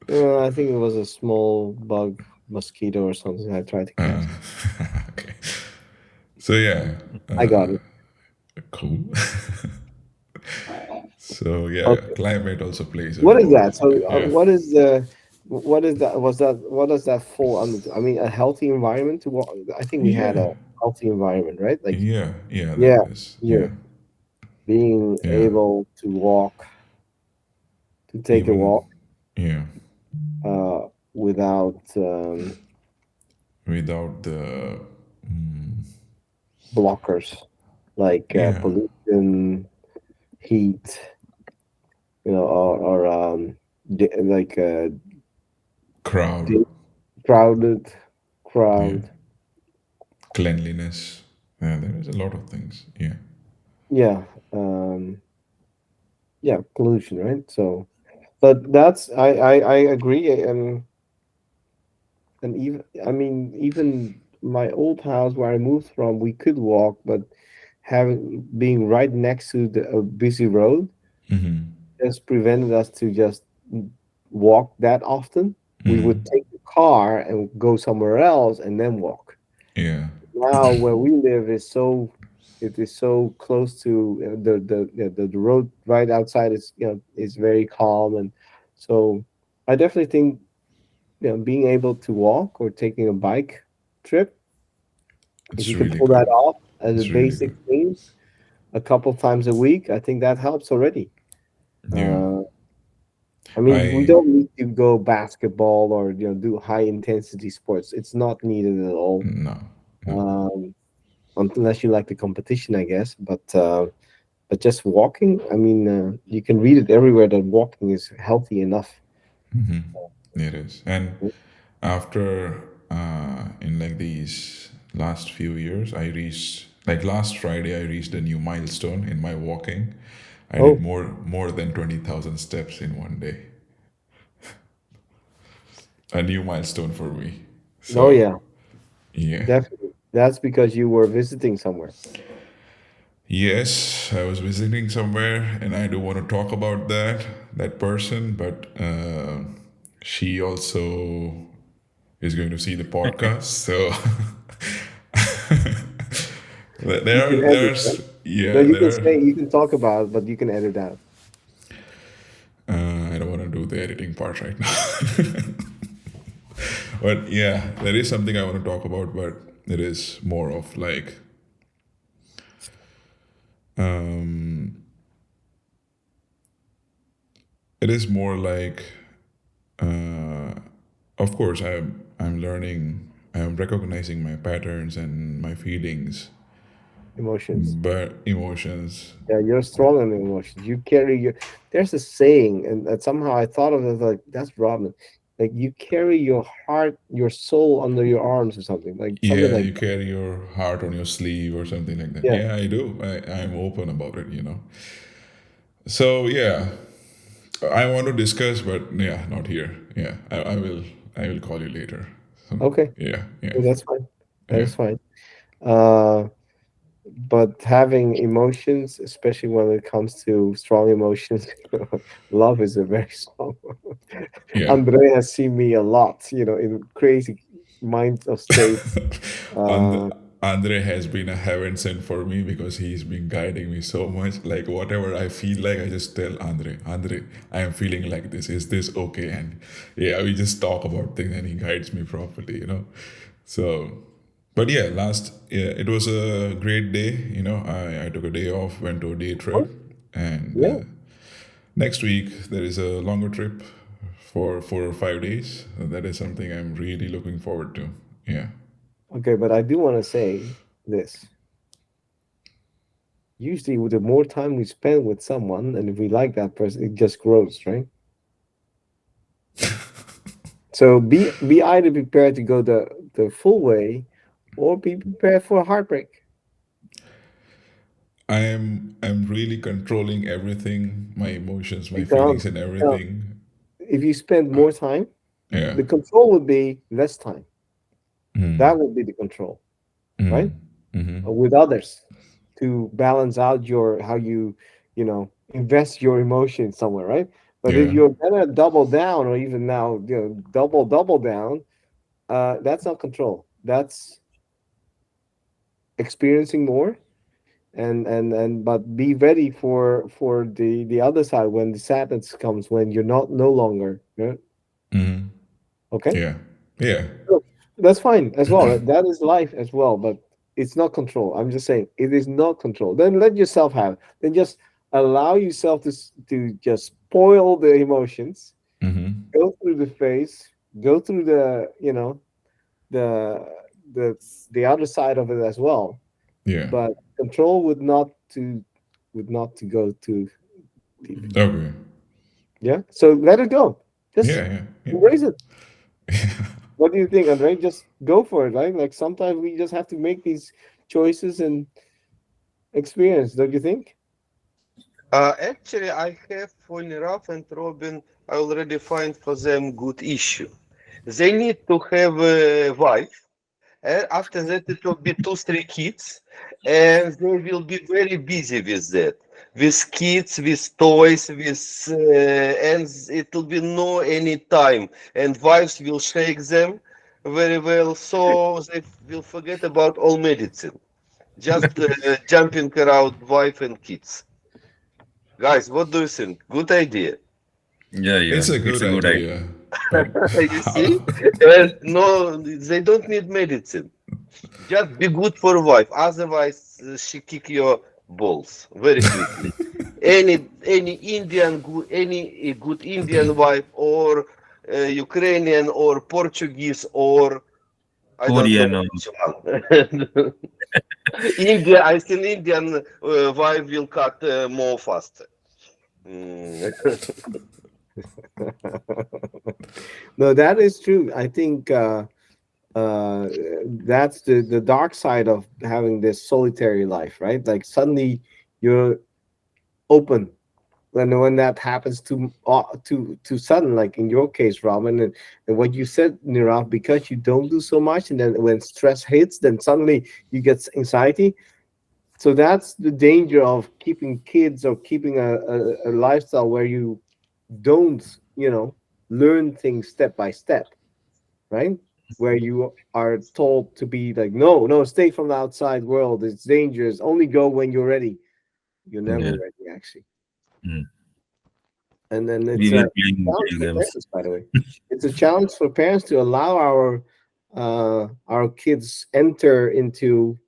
I think it was a small bug, mosquito or something I tried to catch. Okay. So yeah, I got it. cool. So yeah, Okay. climate also plays a What is role. that? So, Yeah, what is that? What does that fall under? I mean, a healthy environment to walk. I think we had yeah, a healthy environment, right? Like, yeah. yeah, That is yeah, yeah, being yeah. able to walk, to take a Even walk, yeah, without without the blockers like yeah pollution, heat, or like crowd, di- crowded yeah, crowd. cleanliness. Yeah, there is a lot of things. Yeah, yeah, um, yeah, pollution, right? So, but that's I agree, and even I mean even my old house where I moved from, we could walk, but having being right next to the a busy road Mm-hmm. just prevented us to just walk that often. We would Mm-hmm. take the car and go somewhere else and then walk. Yeah. Now where we live is so it is so close to the road right outside is is very calm, and so I definitely think being able to walk or taking a bike trip, if It's you can really pull good. that off as a It's really basic good. thing a couple times a week, I think that helps already. Yeah. uh, I mean, we I don't need to go basketball or do high intensity sports. It's not needed at all. no, no. Um, unless you like the competition, I guess. But just walking, I mean, you can read it everywhere that walking is healthy enough. Mm-hmm. It is. And after in like these last few years, I reached like last Friday I reached a new milestone in my walking. I did Oh, more than 20,000 steps in one day. A new milestone for me. no, So, yeah, yeah. definitely. That's because you were visiting somewhere. Yes, I was visiting somewhere and I do want to talk about that person, but she also is going to see the podcast. So You there can are edit, right? there's No, yeah you can there say you can talk about it, but you can edit out. I don't want to do the editing part right now. But yeah, there is something I want to talk about, but it is more of like um it is more like uh of course I'm learning, I'm recognizing my patterns and my feelings, Emotions. but emotions. Yeah, you're strong on the emotions. You carry your. There's a saying, and that somehow I thought of it like that's Robin. Like you carry your heart, your soul under your arms or something something Yeah, like you that. carry your heart on your sleeve or something like that. Yeah. Yeah, I do. I'm open about it, you know. So yeah, I want to discuss, but yeah, not here. Yeah, I will call you later. So, Okay. yeah, yeah, Yeah, that's fine. That yeah. is fine. Uh, but having emotions, especially when it comes to strong emotions, love is a very strong one. Yeah. Andre has seen me a lot, in crazy minds of states. And Uh, Andre has been a heaven sent for me because he's been guiding me so much. Like whatever I feel like, I just tell Andre, I am feeling like this. Is this okay? And yeah, we just talk about things, and he guides me properly, you know. So, but yeah, it was a great day. You know, I took a day off, went to a day trip, and yeah. next week there is a longer trip for 4 or 5 days. That is something I'm really looking forward to. Yeah. Okay, but I do want to say this. Usually, with the more time we spend with someone, and if we like that person, it just grows, right? So be either prepared to go the full way, or be prepared for a heartbreak. I'm really controlling everything, my emotions, my Because feelings, and uh, everything. if you spend more time, Yeah. the control would be less time. Mm. That would be the control, right? Mm. Mm-hmm. With others to balance out your how invest your emotions somewhere, right? But if Yeah. you're gonna double down, or even now double down, that's not control. That's experiencing more, and but be ready for the other side when the sadness comes, when you're not no longer, yeah? Mm-hmm. Okay. Yeah. Yeah. So that's fine as well. That is life as well, but it's not control. I'm just saying it is not control. Then let yourself have it. Then just allow yourself to just spoil the emotions, Mm-hmm. go through the phase, go through the the the other side of it as well. Yeah. But control would not to go too deep. Okay. Yeah. So let it go. Just Yeah. Yeah. embrace it. Yeah. What do you think, Andre? Just go for it, right? Like sometimes we just have to make these choices, experience, don't you think? Actually, I have for Raf and Robin, I already find for them good issue. They need to have a wife. After that, it will be two, three kids, and they will be very busy with that, with kids, with toys, with and it will be no any time, and wives will shake them very well, so they will forget about all medicine, just jumping around wife and kids. Guys, what do you think? Good idea. Yeah, yeah, It's a it's good a good idea. idea, but You see? how? And no, they don't need medicine. Just be good for wife, otherwise she kick your balls very quickly. Any Indian good any good Indian wife or Ukrainian or Portuguese or I don't know Korean or which one. India, I think Indian wife will cut more faster. Mm. No, that is true. I think uh, that's the dark side of having this solitary life, right? Like suddenly you're open when that happens too sudden, like in your case, Robin, and what you said, Nirav, because you don't do so much, and then when stress hits, then suddenly you get anxiety. So that's the danger of keeping kids or keeping a lifestyle where you don't, learn things step by step, right? Where you are told to be like, no, no, stay from the outside world. It's dangerous. Only go when you're ready. You're never yeah. ready, actually. Mm. And then We it's were a playing challenge video for games. parents, by the way. It's a challenge for parents to allow our kids enter into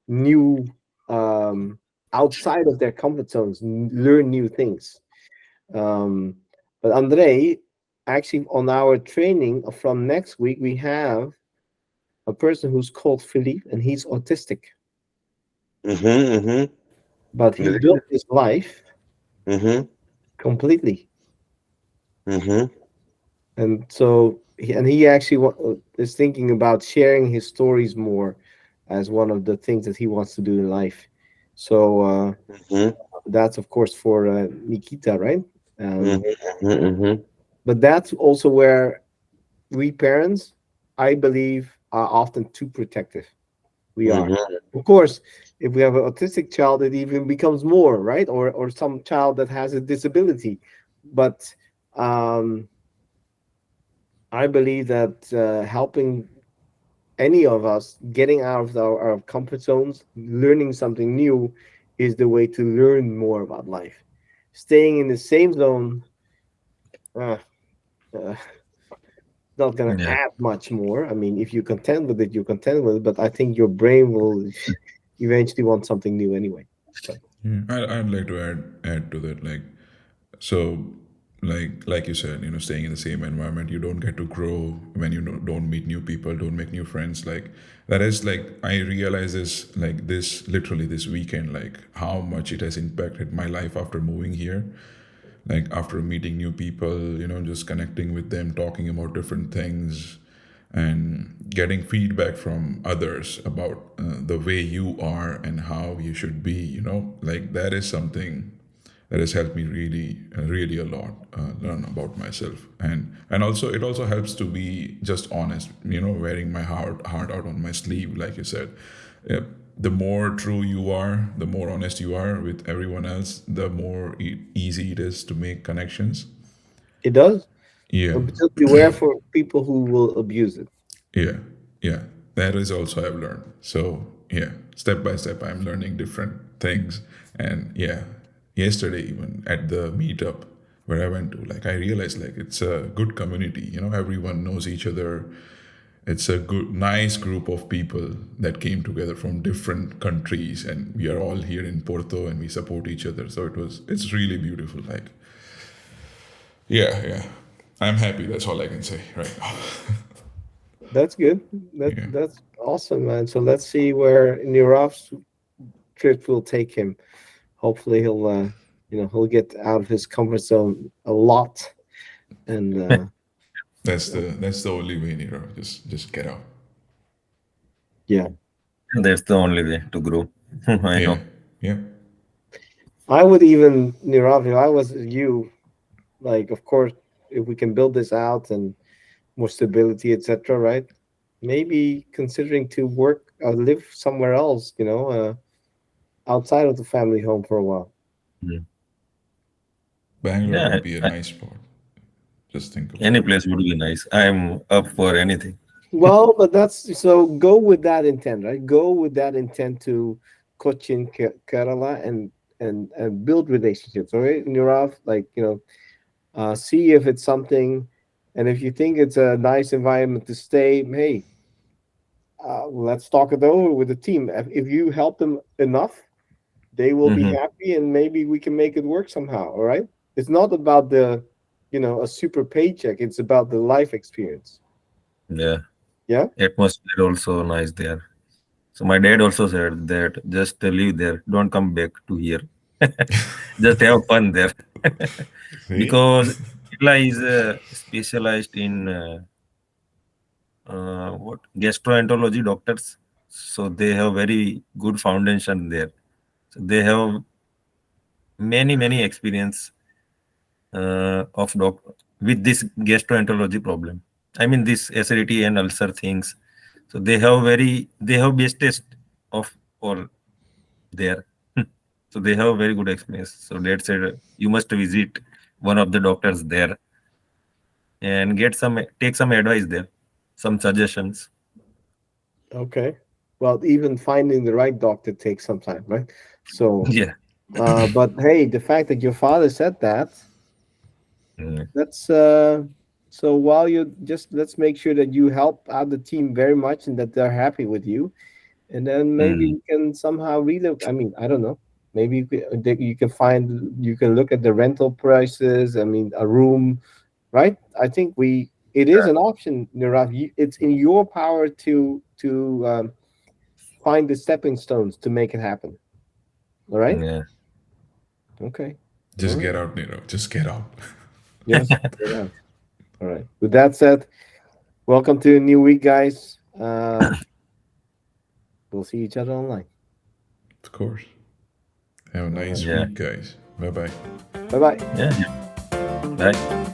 new outside of their comfort zones, learn new things. Um, but Andrei, actually, on our training from next week, we have a person who's called Philippe, and he's autistic, Mm-hmm, but he mm-hmm. built his life Mm-hmm, completely. mm-hmm. And so, he actually is thinking about sharing his stories more as one of the things that he wants to do in life. So Mhm, that's of course for Nikita, right? mhm, Um, mhm, mhm, but that's also where we parents, I believe, are often too protective. We are. mhm. Of course, if we have an autistic child, it even becomes more, right? Or some child that has a disability. But um, I believe that helping any of us getting out of our comfort zones, learning something new, is the way to learn more about life. Staying in the same zone, uh, uh, not going to Yeah, add much more. I mean, if you're content with it, you're content with it. But I think your brain will eventually want something new anyway. But Yeah, I'd like to add to that, like, so, like you said, staying in the same environment, you don't get to grow when you don't meet new people, don't make new friends. Like that is like I realize this like this literally this weekend, like how much it has impacted my life after moving here. Like after meeting new people, just connecting with them, talking about different things, and getting feedback from others about the way you are and how you should be, like that is something that has helped me really really a lot, learn about myself. And also it also helps to be just honest, wearing my heart out on my sleeve, like you said. Yeah, the more true you are, the more honest you are with everyone else, the more easy it is to make connections. it does. Yeah. But just beware for people who will abuse it. Yeah, yeah, that is also I've learned. So yeah, step by step, I'm learning different things. And yeah, yesterday even at the meetup where I went to, like I realized like it's a good community. Everyone knows each other. It's a good, nice group of people that came together from different countries, and we are all here in Porto, and we support each other. So it's really beautiful. Like, yeah, yeah, I'm happy. That's all I can say right now. That's good. Yeah. That's awesome, man. So let's see where Nirav's trip will take him. Hopefully, he'll get out of his comfort zone a lot, and That's the only way, Nero. Just get out. yeah. that's the only way to grow. I Yeah. know. Yeah. I would even, Nirav, if I was you, like, of course, if we can build this out and more stability, etc., right? Maybe considering to work or live somewhere else, outside of the family home for a while. Mm. Bangalore Yeah, would be a nice spot. Just think of it. any place would be nice. I'm up for anything. Well, but that's so go with that intent, right? Go with that intent to Cochin, Kerala, and build relationships, all right, Nirav? Like, see if it's something, and if you think it's a nice environment to stay, hey, let's talk it over with the team. If you help them enough, they will be Hmm. happy, and maybe we can make it work somehow. All right. It's not about a super paycheck. It's about the life experience. Yeah, Yeah. atmosphere also nice there. So my dad also said that just live there, don't come back to here. Just have fun there. See? Because Kerala is specialized in what gastroenterology doctors. So they have very good foundation there. So they have many experience of doc with this gastroenterology problem. I mean this acidity and ulcer things. So they have best test of all there. So they have very good experience. So dad said you must visit one of the doctors there and get some take some advice there, some suggestions. Okay. Well, even finding the right doctor takes some time, right? So, Yeah. but hey, the fact that your father said that, Mm, that's so while you just let's make sure that you help out the team very much and that they're happy with you, and then maybe mm, you can somehow relook. I mean, I don't know. Maybe you can look at the rental prices. I mean, a room, right? I think it is an option, Nirav. It's in your power to find the stepping stones to make it happen. All right. yeah. Okay. All Just right. get out, Nero. Just get out. Yes. Get out. All right. With that said, welcome to a new week, guys. We'll see each other online. Of course. Have a All right. nice Yeah. week, guys. Bye bye. Bye bye. Yeah. Bye.